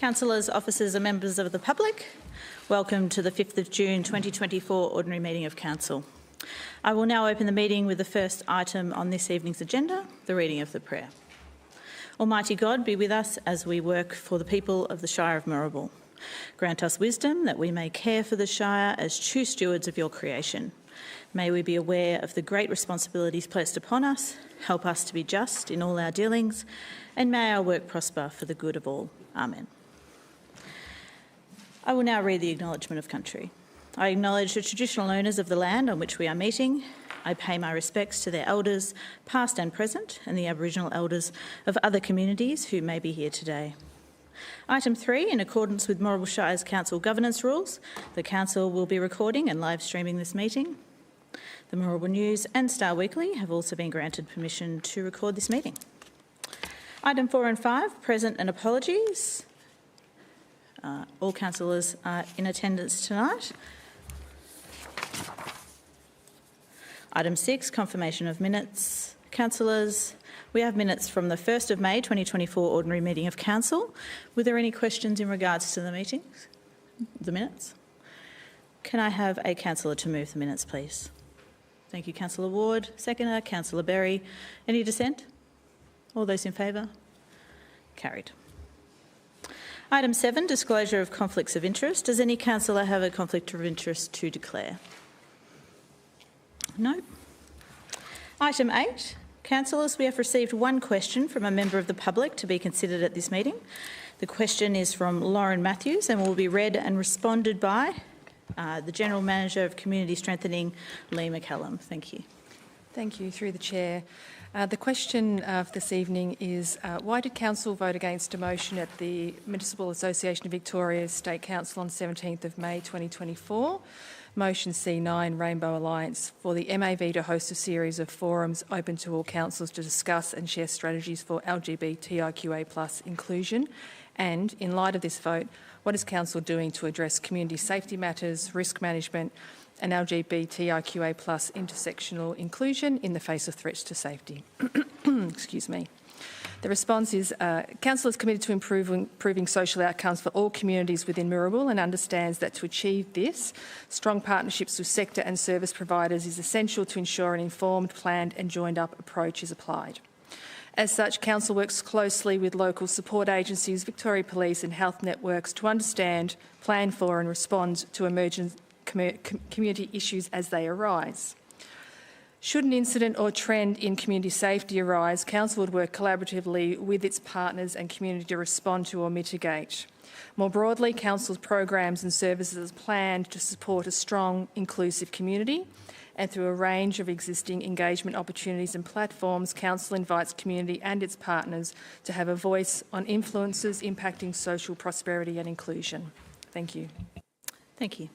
Councillors, officers and members of the public, welcome to the 5th of June 2024 Ordinary Meeting of Council. I will now open the meeting with the first item on this evening's agenda, the reading of the prayer. Almighty God, be with us as we work for the people of the Shire of Moorabool. Grant us wisdom that we may care for the Shire as true stewards of your creation. May we be aware of the great responsibilities placed upon us, help us to be just in all our dealings, and may our work prosper for the good of all. Amen. I will now read the Acknowledgement of Country. I acknowledge the traditional owners of the land on which we are meeting. I pay my respects to their elders, past and present, and the Aboriginal elders of other communities who may be here today. Item 3, in accordance with Moorabool Shire's Council governance rules, the Council will be recording and live streaming this meeting. The Moorabool News and Star Weekly have also been granted permission to record this meeting. Item 4 and 5, present and apologies. All councillors are in attendance tonight. Item 6, confirmation of minutes. Councillors, we have minutes from the 1st of May 2024 Ordinary Meeting of Council. Were there any questions in regards to the meetings, the minutes? Can I have a councillor to move the minutes, please? Thank you, Councillor Ward. Seconder, Councillor Berry. Any dissent? All those in favour? Carried. Item 7, disclosure of conflicts of interest. Does any councillor have a conflict of interest to declare? No. Item 8, councillors, we have received one question from a member of the public to be considered at this meeting. The question is from Lauren Matthews and will be read and responded by the General Manager of Community Strengthening, Lee McCallum. Thank you. Thank you. Through the Chair. The question of this evening is, why did Council vote against a motion at the Municipal Association of Victoria's State Council on 17th of May 2024, motion C9 Rainbow Alliance, for the MAV to host a series of forums open to all councils to discuss and share strategies for LGBTIQA+ inclusion? And, in light of this vote, what is Council doing to address community safety matters, risk management and LGBTIQA+ intersectional inclusion in the face of threats to safety? Excuse me. The response is, Council is committed to improving social outcomes for all communities within Moorabool and understands that to achieve this, strong partnerships with sector and service providers is essential to ensure an informed, planned and joined-up approach is applied. As such, Council works closely with local support agencies, Victoria Police and health networks to understand, plan for and respond to emergent community issues as they arise. Should an incident or trend in community safety arise, Council would work collaboratively with its partners and community to respond to or mitigate. More broadly, Council's programs and services are planned to support a strong, inclusive community, and through a range of existing engagement opportunities and platforms, Council invites community and its partners to have a voice on influences impacting social prosperity and inclusion. Thank you. Thank you.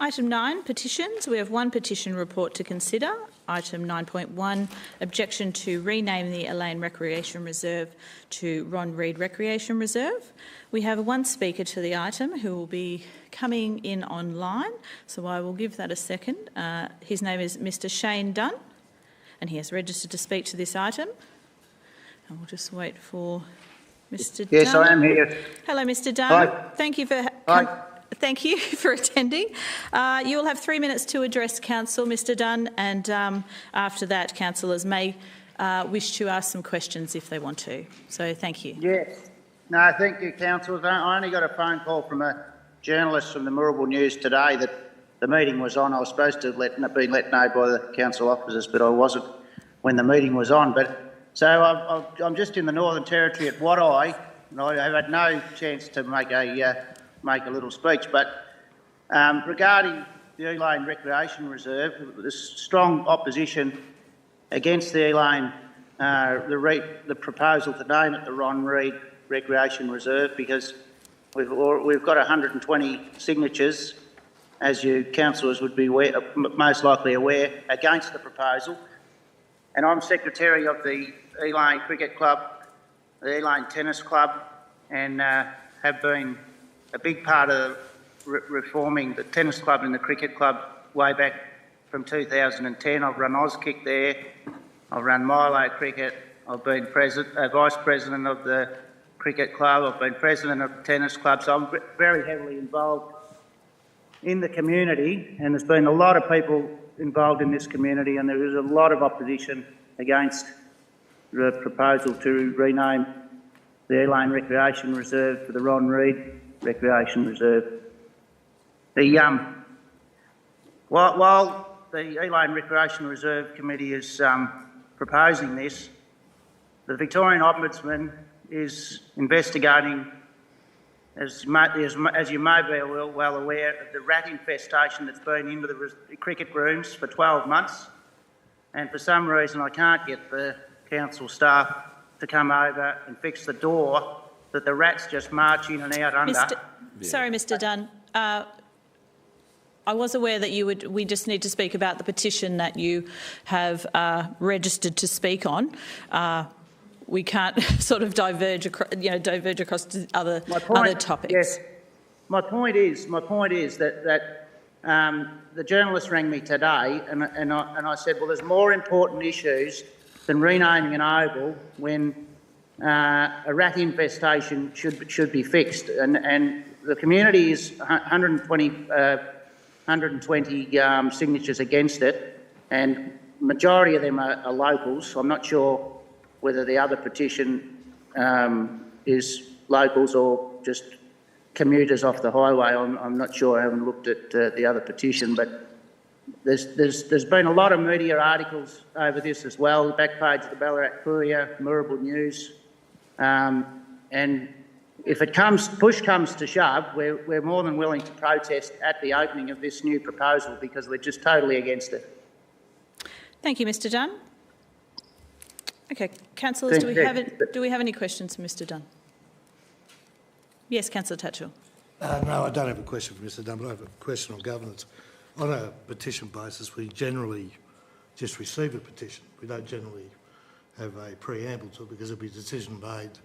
Item 9, petitions. We have one petition report to consider. Item 9.1, objection to rename the Elaine Recreation Reserve to Ron Reid Recreation Reserve. We have one speaker to the item who will be coming in online, so I will give that a second. His name is Mr. Shane Dunn, and he has registered to speak to this item. And we'll just wait for Mr. Dunn. Yes, I am here. Hello, Mr. Dunn. Hi. Thank you for Thank you for attending. You will have 3 minutes to address Council, Mr. Dunn, and after that, councillors may wish to ask some questions if they want to. So, thank you. Yes. No, thank you, councillors. I only got a phone call from a journalist from the Moorabool News today that the meeting was on. I was supposed to have been let know by the council officers, but I wasn't when the meeting was on. So I'm just in the Northern Territory at Wadeye, and I have had no chance to make a little speech, but regarding the Elaine Recreation Reserve, there's strong opposition against the Elaine, the proposal to name it the Ron Reid Recreation Reserve, because we've got 120 signatures, as you councillors would be most likely aware, against the proposal. And I'm secretary of the Elaine Cricket Club, the Elaine Tennis Club, and have been a big part of reforming the tennis club and the cricket club way back from 2010. I've run Auskick there, I've run Milo Cricket, I've been vice president of the cricket club. I've been president of the tennis club, so I'm very heavily involved in the community, and there's been a lot of people involved in this community, and there is a lot of opposition against the proposal to rename the Elaine Recreation Reserve to the Ron Reid Recreation Reserve. While the Elaine Recreation Reserve Committee is proposing this, the Victorian Ombudsman is investigating, as you may be well aware, of the rat infestation that's been into the cricket rooms for 12 months, and for some reason I can't get the council staff to come over and fix the door that the rats just march in and out under. Sorry, Mr Dunn. I was aware that we just need to speak about the petition that you have registered to speak on. We can't sort of diverge across to other topics. Yes, my point is that the journalist rang me today, and I said, well, there's more important issues than renaming an oval when a rat infestation should be fixed, and the community is 120 signatures against it, and majority of them are locals. So I'm not sure whether the other petition is locals or just commuters off the highway. I'm not sure. I haven't looked at the other petition, but there's been a lot of media articles over this as well. The back page of the Ballarat Courier, Moorabool News, and if push comes to shove, we're more than willing to protest at the opening of this new proposal because we're just totally against it. Thank you, Mr Dunn. Okay, councillors, do we have any questions for Mr Dunn? Yes, Councillor Tatchell. No, I don't have a question for Mr Dunn, but I have a question on governance. On a petition basis, we generally just receive a petition. We don't generally have a preamble to it because there'll be a decision made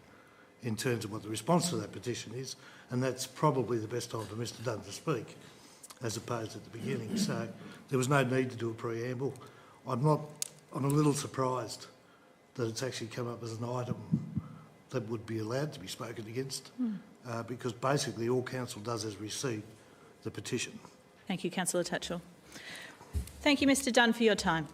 in terms of what the response to that petition is, and that's probably the best time for Mr Dunn to speak, as opposed at the beginning. So there was no need to do a preamble. I'm a little surprised that it's actually come up as an item that would be allowed to be spoken against, because basically all council does is receive the petition. Thank you, Councillor Tatchell. Thank you, Mr Dunn, for your time.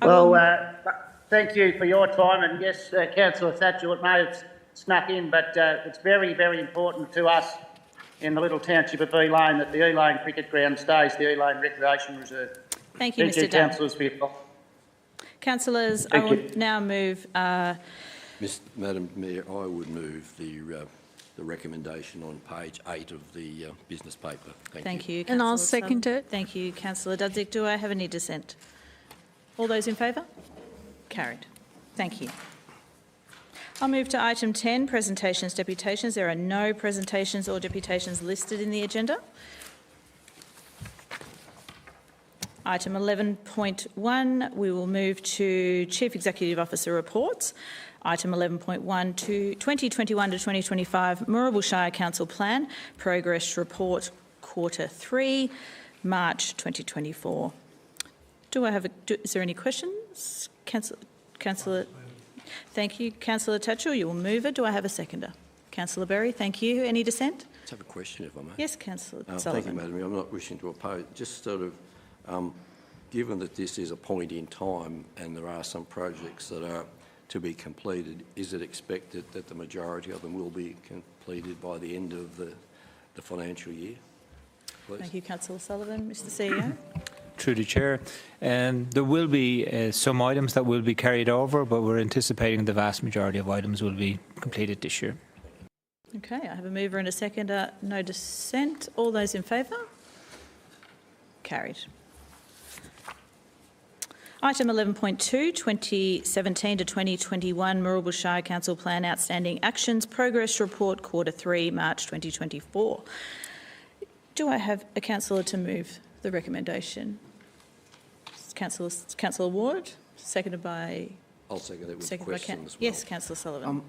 Thank you for your time, and yes, Councillor Tatchell, it may have snuck in, but it's very, very important to us in the little township of Elaine that the Elaine Cricket Ground stays the Elaine Recreation Reserve. Thank you, Mr Dunn. Councillors, for your time. Councillors, I will now move... Madam Mayor, I would move the recommendation on page 8 of the business paper. Thank you. And I'll second it. Thank you, Councillor Dudzik. Do I have any dissent? All those in favour? Carried. Thank you. I'll move to item 10, presentations, deputations. There are no presentations or deputations listed in the agenda. Item 11.1, we will move to Chief Executive Officer reports. Item 11.1 to 2021 to 2025 Moorabool Shire Council Plan Progress Report Quarter 3, March 2024. Is there any questions? Councillor, thank you. Councillor Tatchell, you will move it. Do I have a seconder? Councillor Berry, thank you. Any dissent? Let's have a question, if I may. Yes, Councillor Sullivan. Thank you, Madam Mayor. I'm not wishing to oppose. Just sort of, given that this is a point in time and there are some projects that are to be completed, is it expected that the majority of them will be completed by the end of the financial year? Please. Thank you, Councillor Sullivan. Mr CEO. Through the Chair. There will be some items that will be carried over, but we're anticipating the vast majority of items will be completed this year. Okay, I have a mover and a seconder. No dissent. All those in favour? Carried. Item 11.2, 2017 to 2021 Moorabool Shire Council Plan Outstanding Actions Progress Report Quarter 3, March 2024. Do I have a councillor to move the recommendation? Councillor Ward, seconded by... I'll second it with a question as well. Yes, Councillor Sullivan.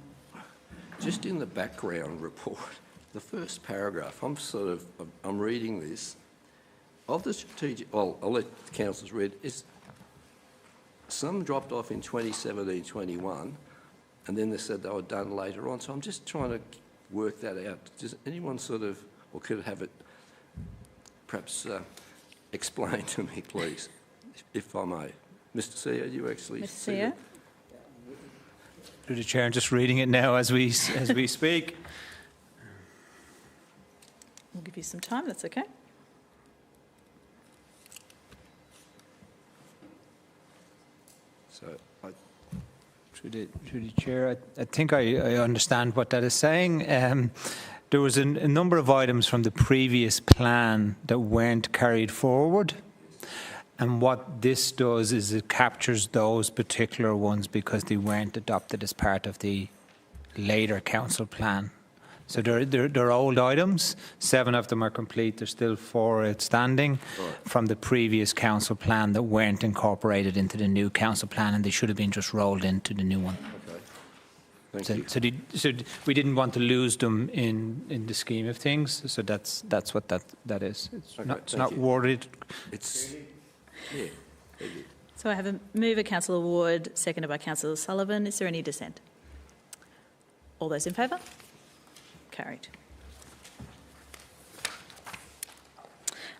Just in the background report, the first paragraph, I'm reading this. Of the strategic... Well, I'll let the councillors read. Some dropped off in 2017-21, and then they said they were done later on. So I'm just trying to work that out. Does anyone sort of, or could have it perhaps explained to me, please, if I may? Mr. CEO, you actually Mr. see CEO? it? Through the chair, I'm just reading it now as we speak. We'll give you some time, that's okay. So Through the chair, I think I understand what that is saying. There was a number of items from the previous plan that weren't carried forward. And what this does is it captures those particular ones because they weren't adopted as part of the later council plan. So they're old items. 7 of them are complete. There's still 4 outstanding from the previous council plan that weren't incorporated into the new council plan, and they should have been just rolled into the new one. okay. Thank you. So we didn't want to lose them in the scheme of things. So that's what that is. It's Okay, not thank you. worded. It's, yeah, thank you. So I have a mover, Councillor Ward, seconded by Councillor Sullivan. Is there any dissent? All those in favour? Carried.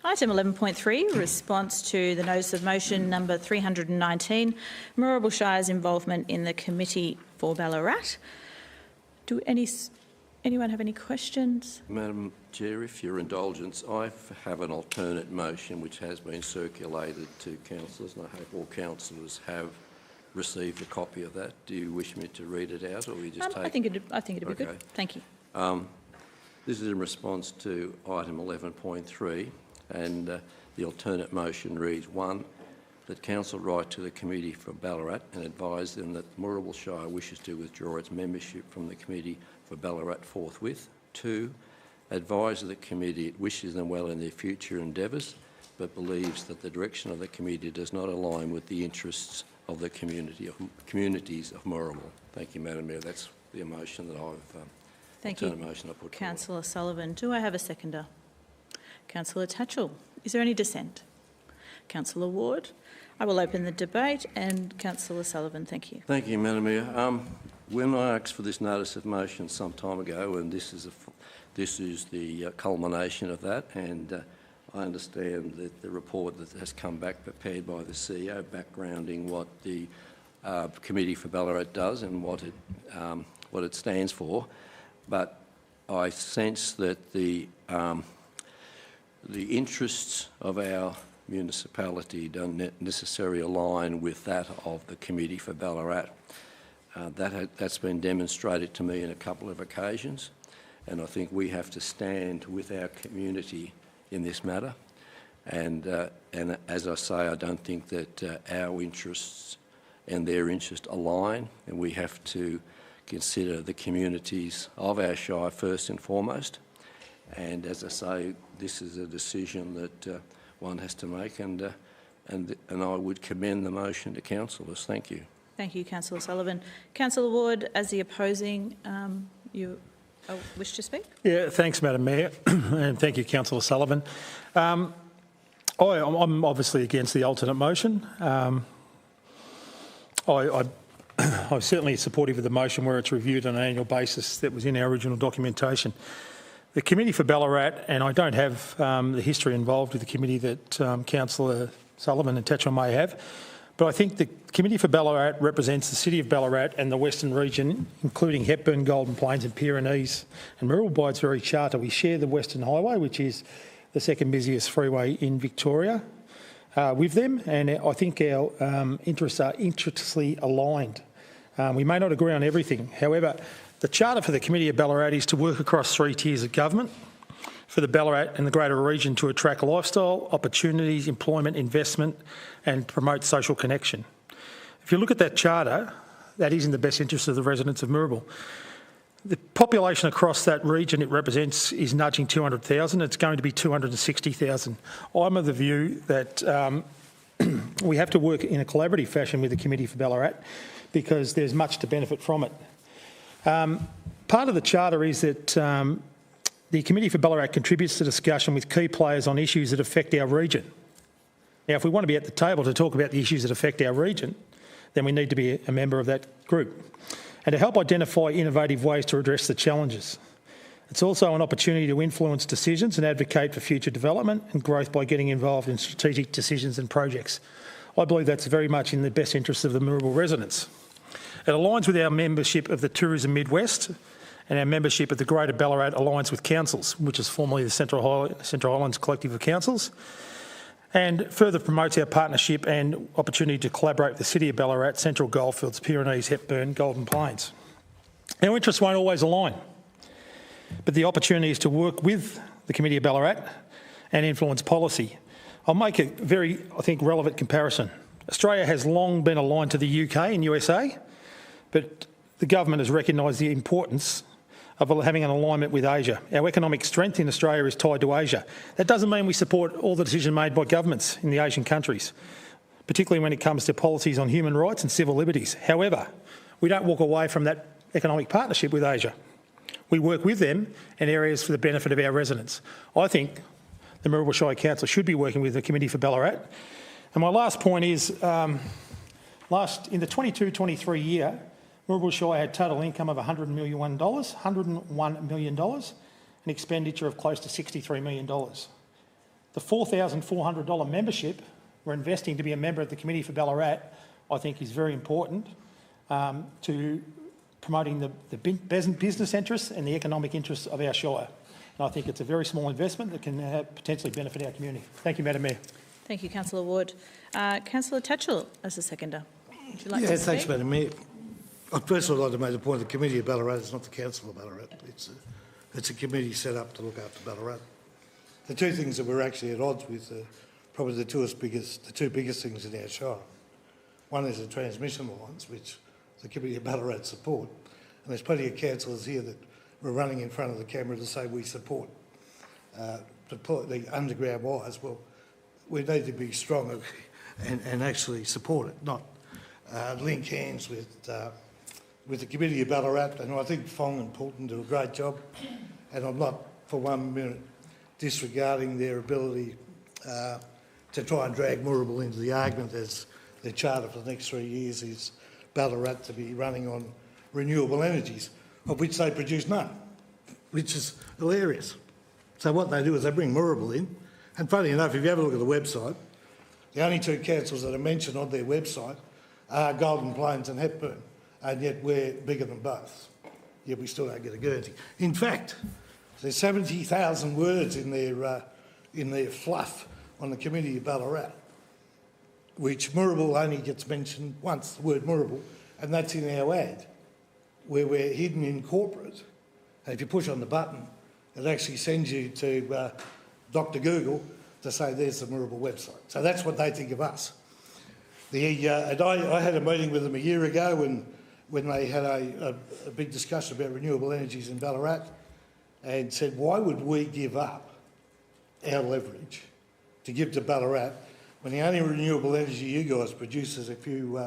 Item 11.3, response to the notice of motion number 319, Moorabool Shire's involvement in the Committee for Ballarat. Do anyone have any questions? Madam Chair, if your indulgence, I have an alternate motion which has been circulated to councillors, and I hope all councillors have received a copy of that. Do you wish me to read it out, or will you just take? I think it'd be Okay. good. Thank you. This is in response to item 11.3, and the alternate motion reads: 1, that council write to the Committee for Ballarat and advise them that Moorabool Shire wishes to withdraw its membership from the Committee for Ballarat forthwith. 2, advise the committee it wishes them well in their future endeavours, but believes that the direction of the committee does not align with the interests of the communities of Moorabool. Thank you, Madam Mayor. That's the motion that I've Thank alternate you, motion I put forward. Councillor Sullivan. Do I have a seconder? Councillor Tatchell. Is there any dissent? Councillor Ward. I will open the debate, and Councillor Sullivan, thank you. Thank you, Madam Mayor. When I asked for this notice of motion some time ago, and this is the culmination of that, and I understand that the report that has come back prepared by the CEO, backgrounding what the Committee for Ballarat does and what it stands for, but I sense that the interests of our municipality don't necessarily align with that of the Committee for Ballarat. That's been demonstrated to me on a couple of occasions, and I think we have to stand with our community in this matter. And as I say, I don't think that our interests and their interests align, and we have to consider the communities of our shire first and foremost. And as I say, this is a decision that one has to make, and I would commend the motion to councillors. Thank you. Thank you, Councillor Sullivan. Councillor Ward, as the opposing, you wish to speak? Yeah, thanks, Madam Mayor, and thank you, Councillor Sullivan. I'm obviously against the alternate motion. I'm certainly supportive of the motion where it's reviewed on an annual basis that was in our original documentation. The Committee for Ballarat, and I don't have the history involved with the committee that Councillor Sullivan and Tatchell may have, but I think the Committee for Ballarat represents the City of Ballarat and the Western region, including Hepburn, Golden Plains and Pyrenees. And Moorabool, by its very charter, we share the Western Highway, which is the second busiest freeway in Victoria, with them, and I think our interests are intricately aligned. We may not agree on everything. However, the charter for the Committee of Ballarat is to work across 3 tiers of government for the Ballarat and the greater region to attract lifestyle, opportunities, employment, investment and promote social connection. If you look at that charter, that is in the best interest of the residents of Moorabool. The population across that region it represents is nudging 200,000. It's going to be 260,000. I'm of the view that we have to work in a collaborative fashion with the Committee for Ballarat because there's much to benefit from it. Part of the charter is that the Committee for Ballarat contributes to discussion with key players on issues that affect our region. Now, if we want to be at the table to talk about the issues that affect our region, then we need to be a member of that group. and to help identify innovative ways to address the challenges. It's also an opportunity to influence decisions and advocate for future development and growth by getting involved in strategic decisions and projects. I believe that's very much in the best interests of the Moorabool residents. It aligns with our membership of the Tourism Midwest and our membership of the Greater Ballarat Alliance with Councils, which is formerly the Central Highlands Collective of Councils, and further promotes our partnership and opportunity to collaborate with the City of Ballarat, Central Goldfields, Pyrenees, Hepburn, Golden Plains. Our interests won't always align, but the opportunity is to work with the Committee of Ballarat and influence policy. I'll make a very, I think, relevant comparison. Australia has long been aligned to the UK and USA, but the government has recognised the importance of having an alignment with Asia. Our economic strength in Australia is tied to Asia. That doesn't mean we support all the decisions made by governments in the Asian countries, particularly when it comes to policies on human rights and civil liberties. However, we don't walk away from that economic partnership with Asia. We work with them in areas for the benefit of our residents. I think the Moorabool Shire Council should be working with the Committee for Ballarat. And my last point is, in the 22-23 year, Moorabool Shire had total income of $101 million, an expenditure of close to $63 million. The $4,400 membership we're investing to be a member of the Committee for Ballarat, I think is very important to promoting the business interests and the economic interests of our Shire. And I think it's a very small investment that can potentially benefit our community. Thank you, Madam Mayor. Thank you, Councillor Ward. Councillor Tatchell as a seconder. Would you like to speak? Thanks, Madam Mayor. I'd first of all like to make the point the Committee of Ballarat is not the Council of Ballarat. It's a committee set up to look after Ballarat. The two things that we're actually at odds with are probably the two biggest things in our Shire. One is the transmission lines, which the Committee of Ballarat support, and there's plenty of councillors here that were running in front of the camera to say we support the underground wires. Well, we need to be strong and actually support it, not link hands with the Committee of Ballarat. And I think Fong and Poulton do a great job, and I'm not for 1 minute disregarding their ability to try and drag Moorabool into the argument, as their charter for the next 3 years is Ballarat to be running on renewable energies, of which they produce none, which is hilarious. So what they do is they bring Moorabool in, and funny enough, if you have a look at the website, the only two councils that are mentioned on their website are Golden Plains and Hepburn, and yet we're bigger than both. Yet we still don't get a Guernsey. In fact, there's 70,000 words in their fluff on the Committee of Ballarat, which Moorabool only gets mentioned once, the word Moorabool, and that's in our ad, where we're hidden in corporate. And if you push on the button, it actually sends you to Dr. Google to say there's the Moorabool website. So that's what they think of us. And I had a meeting with them a year ago when they had a big discussion about renewable energies in Ballarat, and said, why would we give up our leverage to give to Ballarat when the only renewable energy you guys produce is a few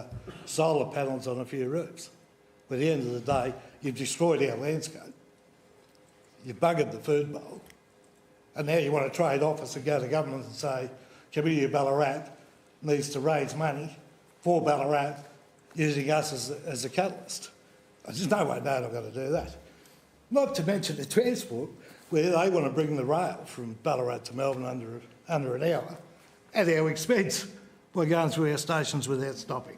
solar panels on a few roofs? But at the end of the day, you've destroyed our landscape. You've buggered the food bowl. And now you want to trade office and go to government and say, Committee of Ballarat needs to raise money for Ballarat using us as a catalyst. There's no way they're not going to do that. Not to mention the transport, where they want to bring the rail from Ballarat to Melbourne under an hour at our expense by going through our stations without stopping.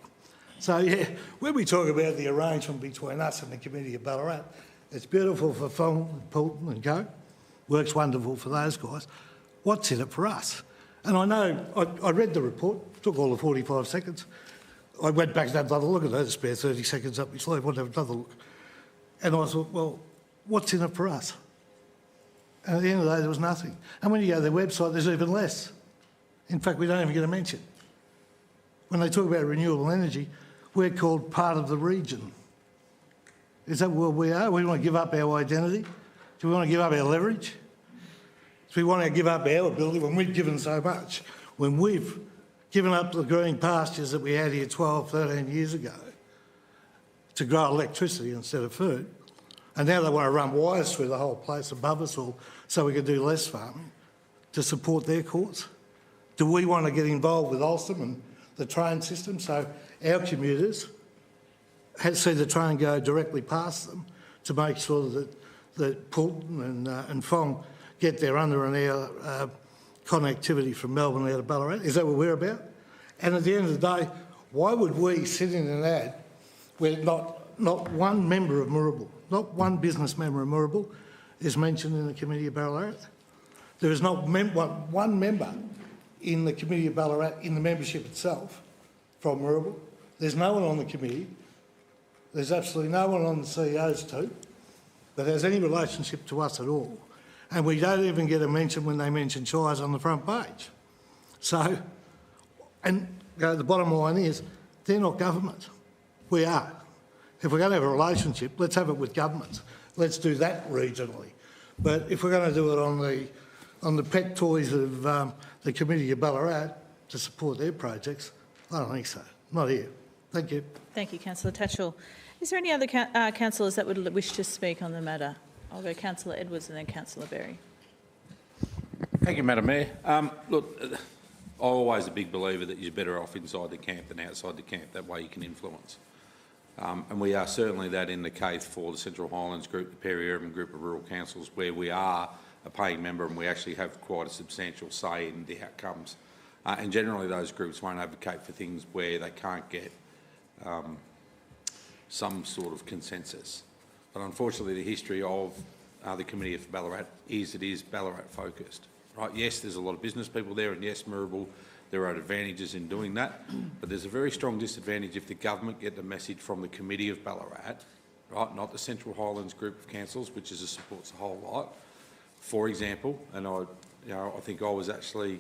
So, yeah, when we talk about the arrangement between us and the Committee of Ballarat, it's beautiful for Fong, Poulton and co. Works wonderful for those guys. What's in it for us? And I know, I read the report, took all the 45 seconds. I went back and had another look at it, spare 30 seconds up my sleeve, I wanted to have another look. And I thought, well, what's in it for us? And at the end of the day, there was nothing. And when you go to their website, there's even less. In fact, we don't even get a mention. When they talk about renewable energy, we're called part of the region. Is that what we are? We want to give up our identity? Do we want to give up our leverage? Do we want to give up our ability when we've given so much? When we've given up the green pastures that we had here 12, 13 years ago to grow electricity instead of food, and now they want to run wires through the whole place above us all so we can do less farming to support their cause? Do we want to get involved with Alstom and the train system so our commuters see the train go directly past them to make sure that Poulton and Fong get their under an hour connectivity from Melbourne out of Ballarat. Is that what we're about? And at the end of the day, why would we sit in an ad where not one member of Moorabool, not one business member of Moorabool is mentioned in the Committee of Ballarat? There is not one member in the Committee of Ballarat in the membership itself from Moorabool. There's no one on the committee. There's absolutely no one on the CEO's team that has any relationship to us at all. And we don't even get a mention when they mention shires on the front page. So, and the bottom line is, they're not government. We are. If we're going to have a relationship, let's have it with governments. Let's do that regionally. But if we're going to do it on the pet toys of the Committee of Ballarat to support their projects, I don't think so. Not here. Thank you. Thank you, Councillor Tatchell. Is there any other councillors that would wish to speak on the matter? I'll go Councillor Edwards and then Councillor Berry. Thank you, Madam Mayor. Look, I'm always a big believer that you're better off inside the camp than outside the camp. That way you can influence. And we are certainly that in the case for the Central Highlands Group, the Peri-Urban Group of Rural Councils, where we are a paying member and we actually have quite a substantial say in the outcomes. And generally those groups won't advocate for things where they can't get some sort of consensus. But unfortunately the history of the Committee of Ballarat is it is Ballarat focused. Right? Yes, there's a lot of business people there, and yes, Moorabool, there are advantages in doing that, but there's a very strong disadvantage if the government get the message from the Committee of Ballarat, right, not the Central Highlands Group of Councils, which supports a whole lot. For example, and I think I was actually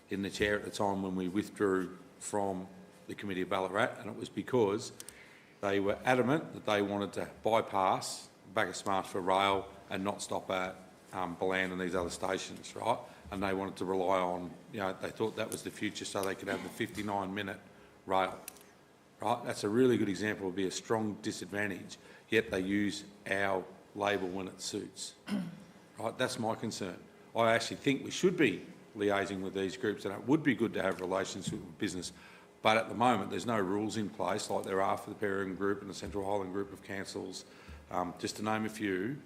in the chair at the time when we withdrew from the Committee of Ballarat, and it was because they were adamant that they wanted to bypass Bacchus Marsh for rail and not stop at Balan and these other stations, right? And they wanted to rely on, they thought that was the future so they could have the 59-minute rail, right? That's a really good example. It would be a strong disadvantage, yet they use our label when it suits, right? That's my concern. I actually think we should be liaising with these groups, and it would be good to have relations with business. But at the moment, there's no rules in place like there are for the Peri-Urban Group and the Central Highland Group of Councils, just to name a few.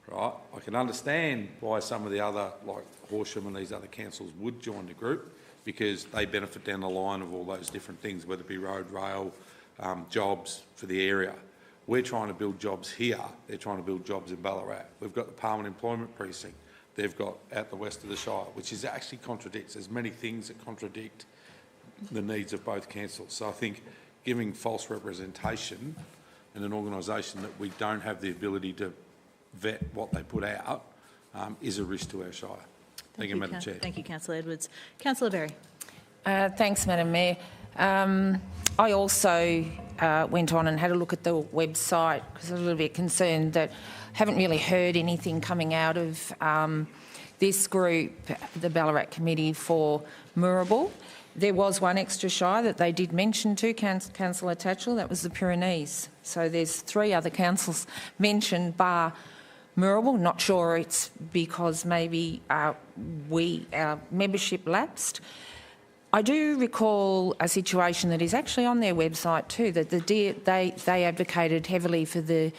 Right, I can understand why some of the other, like Horsham and these other councils, would join the group because they benefit down the line of all those different things, whether it be road, rail, jobs for the area. We're trying to build jobs here. They're trying to build jobs in Ballarat. We've got the Parliament Employment Precinct. They've got out the west of the Shire, which is actually contradicts. There's many things that contradict the needs of both councils. So I think giving false representation in an organisation that we don't have the ability to vet what they put out is a risk to our Shire. Thank you, Madam Chair. Thank you, Councillor Edwards. Councillor Berry. Thanks, Madam Mayor. I also went on and had a look at the website because I was a little bit concerned that I haven't really heard anything coming out of this group, the Ballarat Committee for Moorabool. There was one extra shire that they did mention to Councillor Tatchell, that was the Pyrenees. So there's 3 other councils mentioned bar Moorabool. Not sure it's because maybe our membership lapsed. I do recall a situation that is actually on their website too, that they advocated heavily for the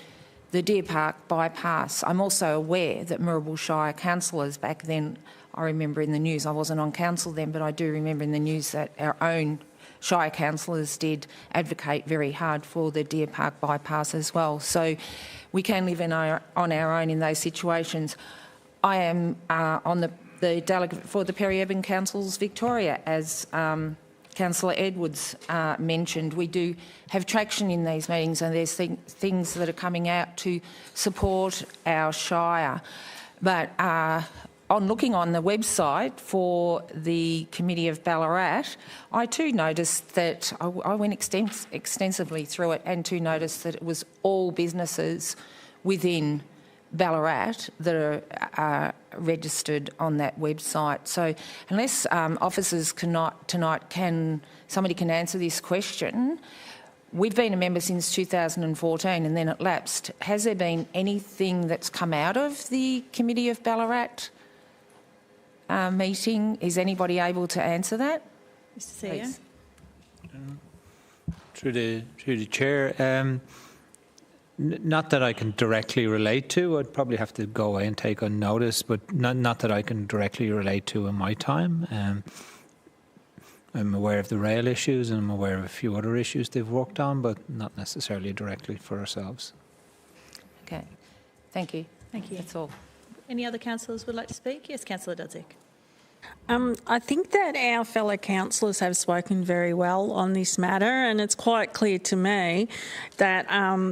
Deer Park bypass. I'm also aware that Moorabool Shire councillors back then, I remember in the news, I wasn't on council then, but I do remember in the news that our own Shire councillors did advocate very hard for the Deer Park bypass as well. So we can live on our own in those situations. I am on the delegate for the Peri-Urban Councils Victoria, as Councillor Edwards mentioned. We do have traction in these meetings, and there's things that are coming out to support our Shire. But on looking on the website for the Committee of Ballarat, I too noticed that I went extensively through it and too noticed that it was all businesses within Ballarat that are registered on that website. So unless officers somebody can answer this question, we've been a member since 2014 and then it lapsed. Has there been anything that's come out of the Committee of Ballarat meeting? Is anybody able to answer that? Mr CEO. Through the chair, Not that I can directly relate to. I'd probably have to go away and take on notice, but not that I can directly relate to in my time. I'm aware of the rail issues and I'm aware of a few other issues they've worked on, but not necessarily directly for ourselves. Okay. Thank you. Thank you. That's all. Any other councillors would like to speak? Yes, Councillor Dudzik. I think that our fellow councillors have spoken very well on this matter, and it's quite clear to me that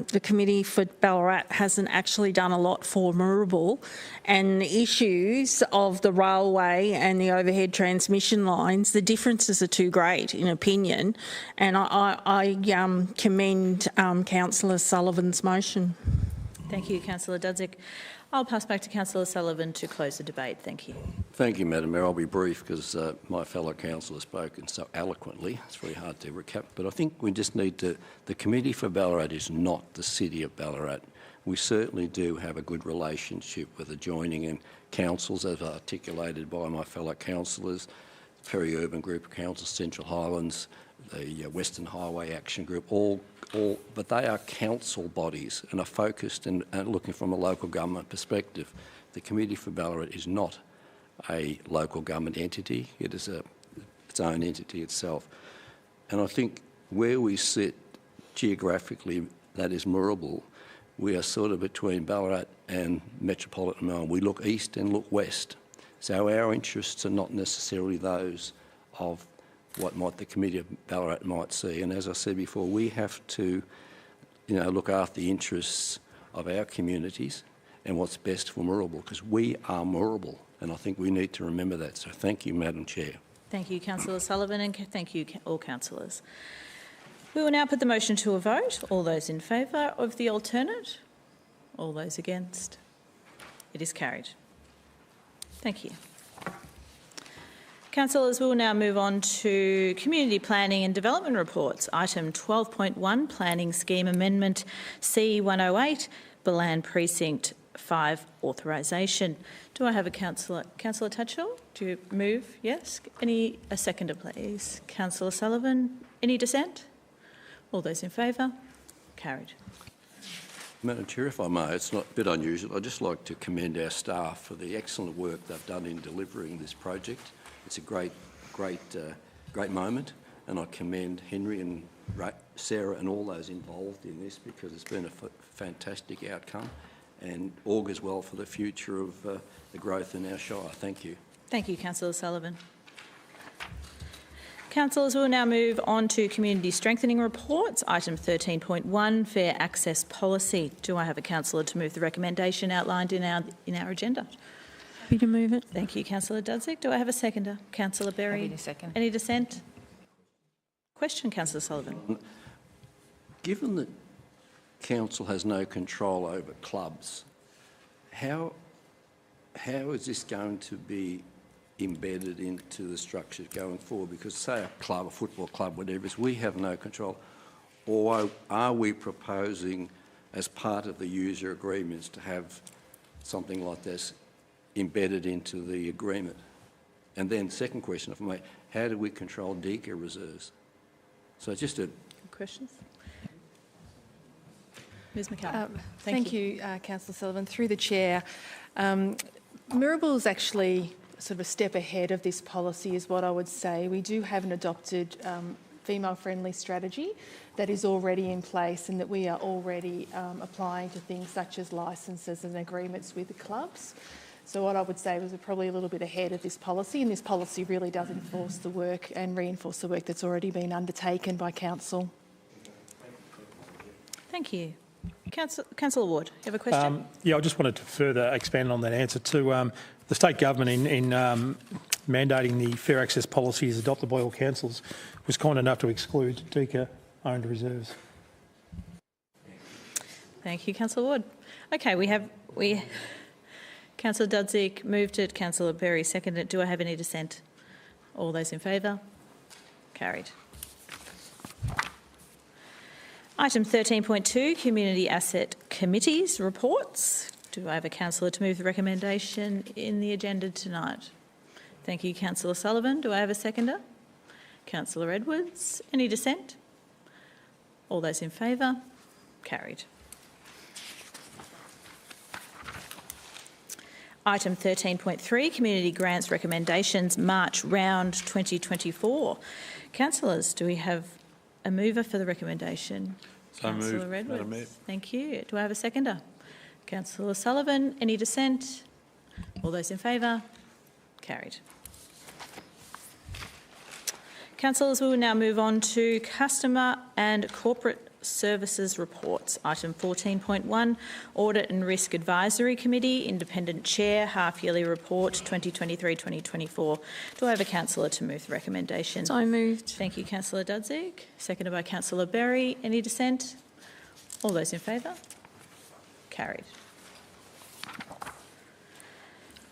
the Committee for Ballarat hasn't actually done a lot for Moorabool, and the issues of the railway and the overhead transmission lines, the differences are too great in opinion, and I commend Councillor Sullivan's motion. Thank you, Councillor Dudzik. I'll pass back to Councillor Sullivan to close the debate. Thank you. Thank you, Madam Mayor. I'll be brief because my fellow councillor has spoken so eloquently. It's very hard to recap. But I think we just need to... The Committee for Ballarat is not the City of Ballarat. We certainly do have a good relationship with adjoining and councils, as articulated by my fellow councillors, the Peri-Urban Group of Councils, Central Highlands, the Western Highway Action Group, but they are council bodies and are focused and looking from a local government perspective. The Committee for Ballarat is not a local government entity. It is its own entity itself. And I think where we sit geographically, that is Moorabool, we are sort of between Ballarat and metropolitan Melbourne. We look east and look west. So our interests are not necessarily those of what might the Committee of Ballarat might see. And as I said before, we have to, look after the interests of our communities and what's best for Moorabool, because we are Moorabool, and I think we need to remember that. So thank you, Madam Chair. Thank you, Councillor Sullivan, and thank you, all councillors. We will now put the motion to a vote. All those in favour of the alternate? All those against? It is carried. Thank you. Councillors, we will now move on to Community Planning and Development Reports. Item 12.1, Planning Scheme Amendment C108, Ballan Precinct 5 Authorisation. Do I have a councillor? Councillor Tatchell, do you move? Yes. A seconder, please. Councillor Sullivan, any dissent? All those in favour? Carried. Madam Chair, if I may, it's not a bit unusual. I'd just like to commend our staff for the excellent work they've done in delivering this project. It's a great moment, and I commend Henry and Sarah and all those involved in this, because it's been a fantastic outcome and augurs well for the future of the growth in our shire. Thank you. Thank you, Councillor Sullivan. Councillors, we will now move on to Community Strengthening Reports. Item 13.1, Fair Access Policy. Do I have a councillor to move the recommendation outlined in our agenda? Happy to move it. Thank you, Councillor Dudzik. Do I have a seconder? Councillor Berry. Happy to second. Any dissent? Question, Councillor Sullivan. Given that council has no control over clubs, how is this going to be embedded into the structures going forward? Because say a club, a football club, whatever it is, we have no control. Or are we proposing, as part of the user agreements, to have something like this embedded into the agreement? And then second question, if I may, how do we control DECA reserves? So just a... Questions? Ms McCallum. Thank you, Councillor Sullivan. Through the chair, Moorabool is actually sort of a step ahead of this policy, is what I would say. We do have an adopted female-friendly strategy that is already in place, and that we are already applying to things such as licences and agreements with the clubs. So what I would say was we're probably a little bit ahead of this policy, and this policy really does enforce the work and reinforce the work that's already been undertaken by council. Thank you. Councillor Ward, you have a question? I just wanted to further expand on that answer to the state government in mandating the fair access policy as adopted by all councils was kind enough to exclude DECA-owned reserves. Thank you, Councillor Ward. Okay, Councillor Dudzik moved it, Councillor Berry seconded it. Do I have any dissent? All those in favour? Carried. Item 13.2, Community Asset Committees Reports. Do I have a councillor to move the recommendation in the agenda tonight? Thank you, Councillor Sullivan. Do I have a seconder? Councillor Edwards. Any dissent? All those in favour? Carried. Item 13.3, Community Grants Recommendations, March Round 2024. Councillors, do we have a mover for the recommendation? So moved, Councillor Edwards. Madam Mayor. Thank you. Do I have a seconder? Councillor Sullivan, any dissent? All those in favour? Carried. Councillors, we will now move on to Customer and Corporate Services Reports. Item 14.1, Audit and Risk Advisory Committee, Independent Chair, Half-Yearly Report 2023-2024. Do I have a councillor to move the recommendation? So moved. Thank you, Councillor Dudzik. Seconded by Councillor Berry. Any dissent? All those in favour? Carried.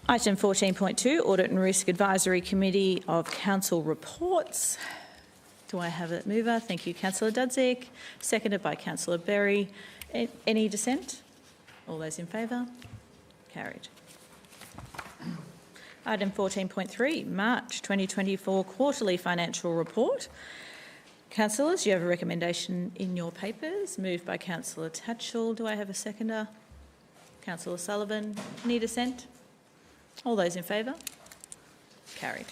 Item 14.2, Audit and Risk Advisory Committee of Council Reports. Do I have a mover? Thank you, Councillor Dudzik. Seconded by Councillor Berry. Any dissent? All those in favour? Carried. Item 14.3, March 2024 Quarterly Financial Report. Councillors, you have a recommendation in your papers, moved by Councillor Tatchell. Do I have a seconder? Councillor Sullivan. Any dissent? All those in favour? Carried.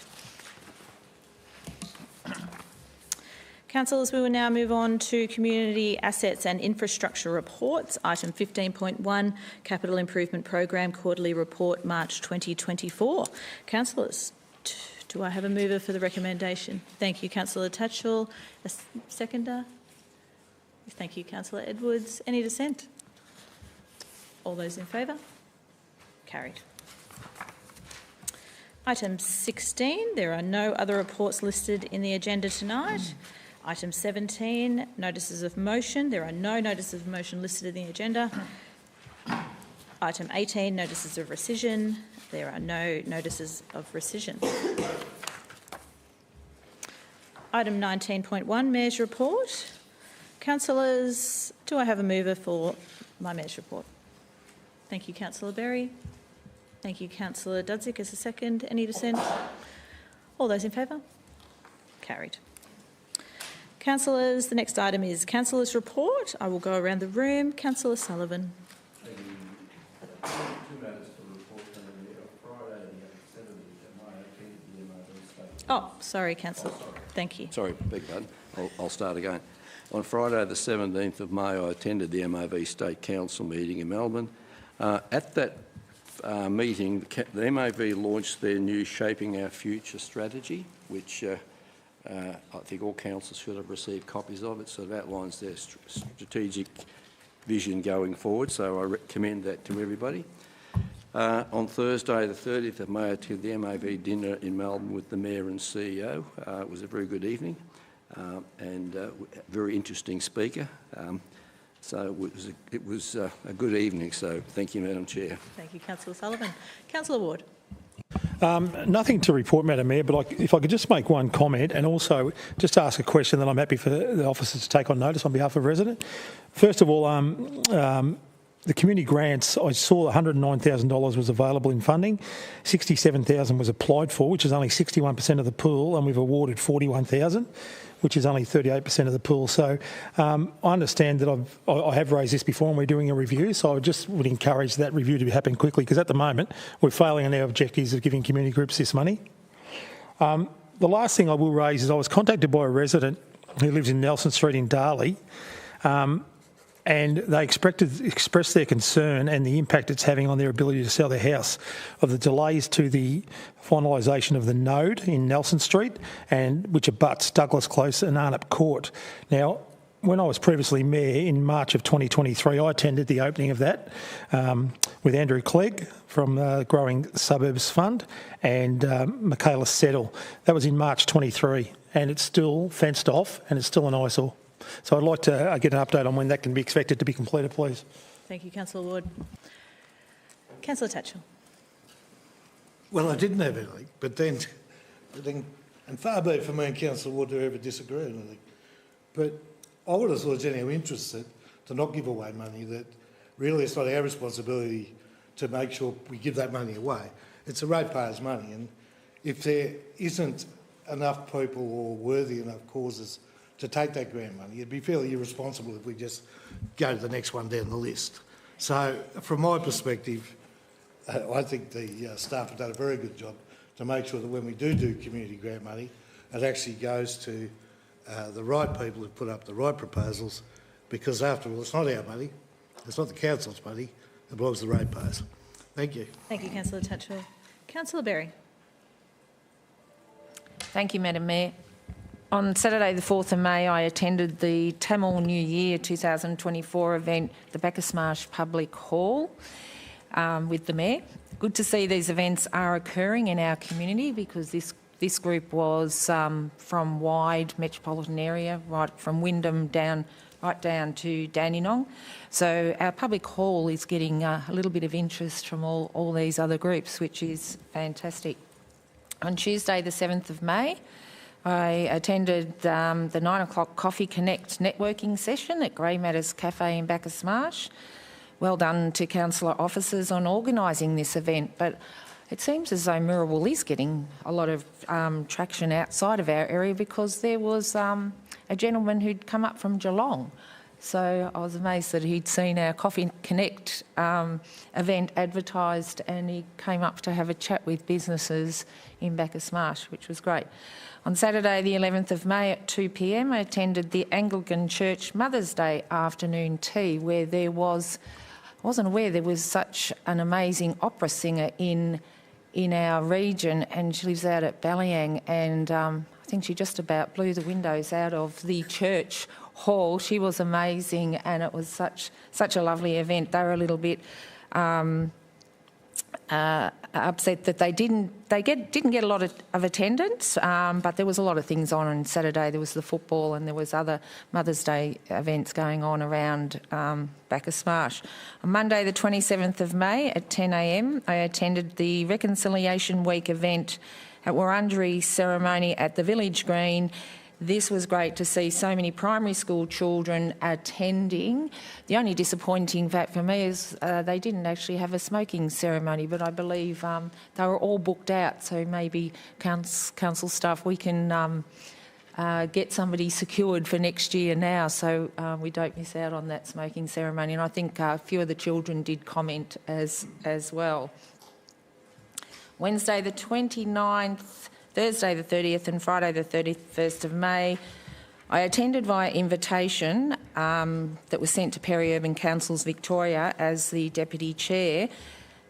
Councillors, we will now move on to Community Assets and Infrastructure Reports. Item 15.1, Capital Improvement Program Quarterly Report, March 2024. Councillors, do I have a mover for the recommendation? Thank you, Councillor Tatchell. A seconder? Thank you, Councillor Edwards. Any dissent? All those in favour? Carried. Item 16, there are no other reports listed in the agenda tonight. Item 17, notices of motion. There are no notices of motion listed in the agenda. Item 18, notices of rescission. There are no notices of rescission. Item 19.1, Mayor's Report. Councillors, do I have a mover for my Mayor's Report? Thank you, Councillor Berry. Thank you, Councillor Dudzik, as a second. Any dissent? All those in favour? Carried. Councillors, the next item is Councillors' Report. I will go around the room. Councillor Sullivan. Oh, sorry, Councillor. Thank you. Sorry, beg pardon. I'll start again. On Friday the 17th of May, I attended the MAV State Council meeting in Melbourne. At that meeting, the MAV launched their new Shaping Our Future strategy, which I think all councils should have received copies of it. So it outlines their strategic vision going forward. So I recommend that to everybody. On Thursday, the 30th of May, I attended the MAV dinner in Melbourne with the Mayor and CEO. It was a very good evening and a very interesting speaker. So it was a good evening. So thank you, Madam Chair. Thank you, Councillor Sullivan. Councillor Ward. Nothing to report, Madam Mayor, but if I could just make one comment and also just ask a question that I'm happy for the officers to take on notice on behalf of a resident. First of all, the community grants, I saw $109,000 was available in funding, $67,000 was applied for, which is only 61% of the pool, and we've awarded $41,000, which is only 38% of the pool. So I understand that I have raised this before and we're doing a review, so I just would encourage that review to happen quickly, because at the moment we're failing on our objectives of giving community groups this money. The last thing I will raise is I was contacted by a resident who lives in Nelson Street in Darley, and they expressed their concern and the impact it's having on their ability to sell their house of the delays to the finalisation of the node in Nelson Street, and which abuts Douglas Close and Arnott Court. Now, when I was previously Mayor in March of 2023, I attended the opening of that with Andrew Clegg from the Growing Suburbs Fund and Michaela Settle. That was in March 23, and it's still fenced off and it's still an eyesore. So I'd like to get an update on when that can be expected to be completed, please. Thank you, Councillor Ward. Councillor Tatchell. Well, I didn't have anything, but then, and far be it for me and Councillor Ward to ever disagree on anything, but I would have thought it's in our interest to not give away money, that really it's not our responsibility to make sure we give that money away. It's the ratepayers' money, and if there isn't enough people or worthy enough causes to take that grant money, it'd be fairly irresponsible if we just go to the next one down the list. So from my perspective, I think the staff have done a very good job to make sure that when we do community grant money, it actually goes to the right people who put up the right proposals, because after all, it's not our money, it's not the council's money, it belongs to the ratepayers. Thank you. Thank you, Councillor Tatchell. Councillor Berry. Thank you, Madam Mayor. On Saturday the 4th of May, I attended the Tamil New Year 2024 event, the Bacchus Marsh Public Hall, with the Mayor. Good to see these events are occurring in our community, because this group was from wide metropolitan area, right from Wyndham right down to Dandenong. So our public hall is getting a little bit of interest from all these other groups, which is fantastic. On Tuesday the 7th of May, I attended the 9 o'clock Coffee Connect networking session at Grey Matters Cafe in Bacchus Marsh. Well done to councillor officers on organising this event, but it seems as though Moorabool is getting a lot of traction outside of our area, because there was a gentleman who'd come up from Geelong. So I was amazed that he'd seen our Coffee Connect event advertised, and he came up to have a chat with businesses in Bacchus Marsh, which was great. On Saturday the 11th of May at 2 p.m, I attended the Anglican Church Mother's Day afternoon tea, where I wasn't aware there was such an amazing opera singer in our region, and she lives out at Ballyang, and I think she just about blew the windows out of the church hall. She was amazing, and it was such a lovely event. They were a little bit upset that they didn't get a lot of attendance, but there was a lot of things on Saturday. There was the football, and there was other Mother's Day events going on around Bacchus Marsh. On Monday the 27th of May at 10 a.m, I attended the Reconciliation Week event at Wurundjeri ceremony at the Village Green. This was great to see so many primary school children attending. The only disappointing fact for me is they didn't actually have a smoking ceremony, but I believe they were all booked out, so maybe council staff, we can get somebody secured for next year now, so we don't miss out on that smoking ceremony. And I think a few of the children did comment as well. Wednesday the 29th, Thursday the 30th and Friday the 31st of May, I attended via invitation that was sent to Peri-Urban Councils Victoria as the Deputy Chair,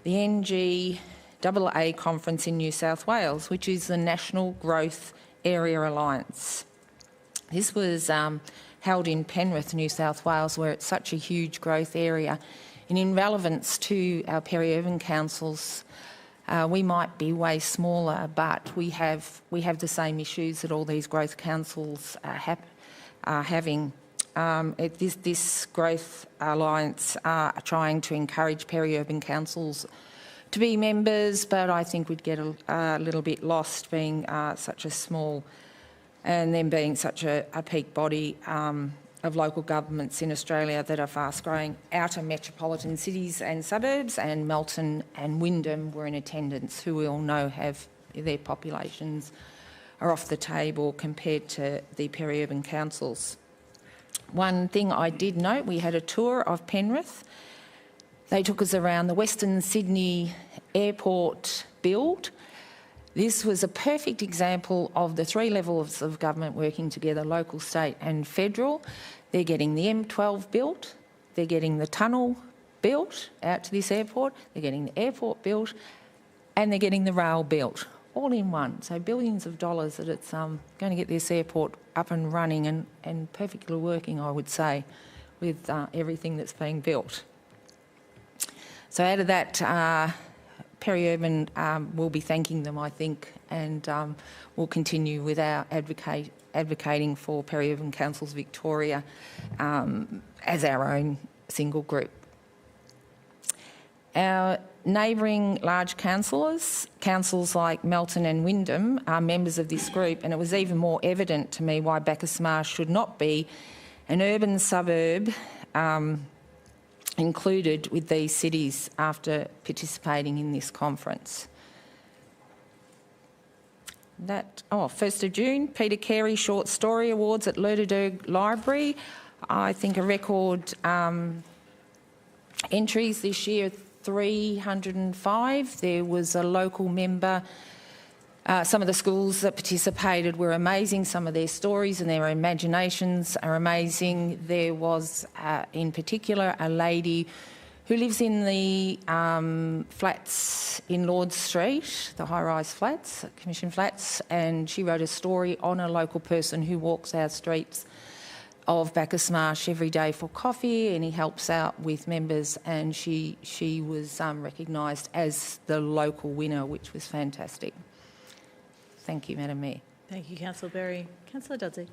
the NGAA Conference in New South Wales, which is the National Growth Area Alliance. This was held in Penrith, New South Wales, where it's such a huge growth area. And in relevance to our Peri-Urban Councils, we might be way smaller, but we have the same issues that all these growth councils are having. This growth alliance are trying to encourage peri-urban councils to be members, but I think we'd get a little bit lost being such a small, and then being such a peak body of local governments in Australia that are fast-growing outer metropolitan cities and suburbs, and Melton and Wyndham were in attendance, who we all know have their populations are off the table compared to the peri-urban councils. One thing I did note, we had a tour of Penrith. They took us around the Western Sydney Airport build. This was a perfect example of the three levels of government working together, local, state and federal. They're getting the M12 built, they're getting the tunnel built out to this airport, they're getting the airport built, and they're getting the rail built, all in one. So billions of dollars that it's going to get this airport up and running and perfectly working, I would say, with everything that's being built. So out of that, Peri-Urban will be thanking them, I think, and we'll continue with our advocating for Peri-Urban Councils Victoria as our own single group. Our neighbouring large councils like Melton and Wyndham, are members of this group, and it was even more evident to me why Bacchus Marsh should not be an urban suburb included with these cities after participating in this conference. 1st of June, Peter Carey Short Story Awards at Lerderderg Library. I think a record entries this year, 305. There was a local member. Some of the schools that participated were amazing. Some of their stories and their imaginations are amazing. There was, in particular, a lady who lives in the flats in Lord Street, the high-rise flats, Commission flats, and she wrote a story on a local person who walks our streets of Bacchus Marsh every day for coffee, and he helps out with members, and she was recognised as the local winner, which was fantastic. Thank you, Madam Mayor. Thank you, Councillor Berry. Councillor Dudzik.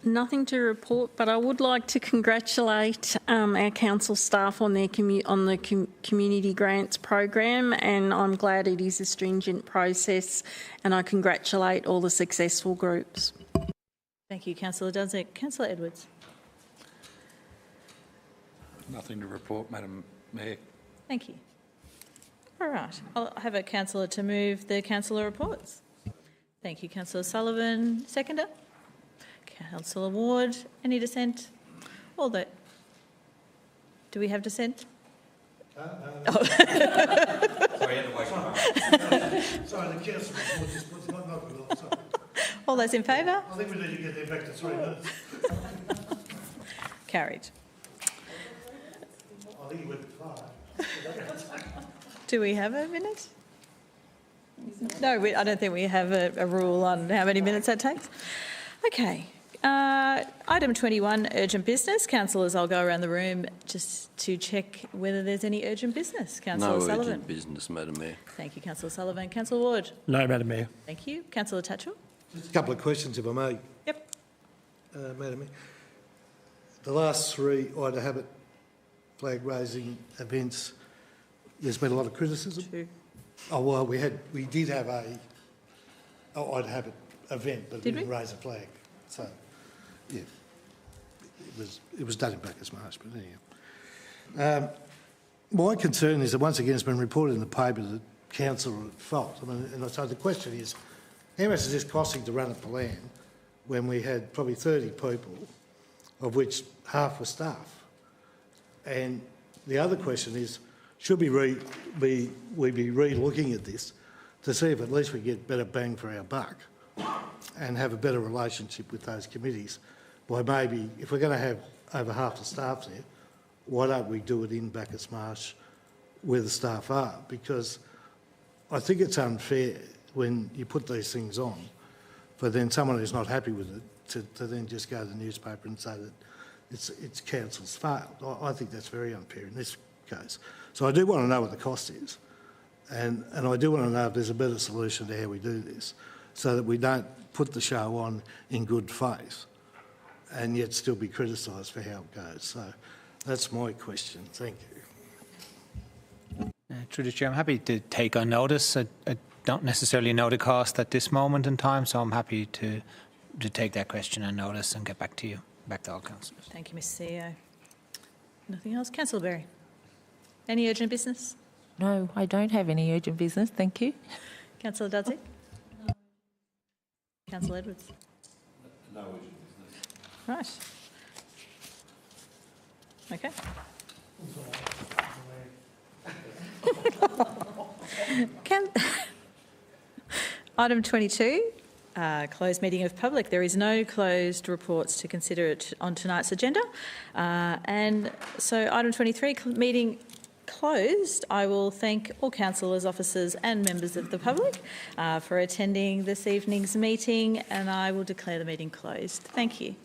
Nothing to report, but I would like to congratulate our council staff on their community grants program, and I'm glad it is a stringent process, and I congratulate all the successful groups. Thank you, Councillor Dudzik. Councillor Edwards. Nothing to report, Madam Mayor. Thank you. All right, I'll have a councillor to move the councillor reports. Thank you, Councillor Sullivan. Seconder? Councillor Ward. Any dissent? All that. Do we have dissent? Sorry, the council report just puts not sorry. All those in favour? I think we need to get them back to 3 minutes. Carried. I think you went 5. Do we have a minute? No, I don't think we have a rule on how many minutes that takes. Okay. Item 21, urgent business. Councillors, I'll go around the room just to check whether there's any urgent business. Councillor Sullivan. No urgent business, Madam Mayor. Thank you, Councillor Sullivan. Councillor Ward. No, Madam Mayor. Thank you. Councillor Tatchell. Just a couple of questions, if I may. Yep. Madam Mayor. The last 3 Ida Habit flag raising events, there's been a lot of criticism. 2. Oh, well, we did have a Ida Habit event, but we didn't raise a flag. So, yeah, it was done in Bacchus Marsh, but anyhow. My concern is that once again it's been reported in the paper that council are at fault. I mean, and so the question is, how much is this costing to run up the land when we had probably 30 people, of which half were staff? And the other question is, should we be re-looking at this to see if at least we get better bang for our buck and have a better relationship with those committees by maybe, if we're going to have over half the staff there, why don't we do it in Bacchus Marsh where the staff are? Because I think it's unfair when you put these things on for then someone who's not happy with it to then just go to the newspaper and say that it's council's failed. I think that's very unfair in this case. So I do want to know what the cost is, and I do want to know if there's a better solution to how we do this, so that we don't put the show on in good faith and yet still be criticised for how it goes. So that's my question. Thank you. Through the Chair, I'm happy to take on notice. I don't necessarily know the cost at this moment in time, so I'm happy to take that question on notice and get back to you, back to all councillors. Thank you, Mr CEO. Nothing else? Councillor Berry. Any urgent business? No, I don't have any urgent business. Thank you. Councillor Dudzik? No. Councillor Edwards? No urgent business. Right. Okay. Item 22, closed meeting of public. There is no closed reports to consider it on tonight's agenda. And so item 23, meeting closed. I will thank all councillors, officers and members of the public for attending this evening's meeting, and I will declare the meeting closed. Thank you.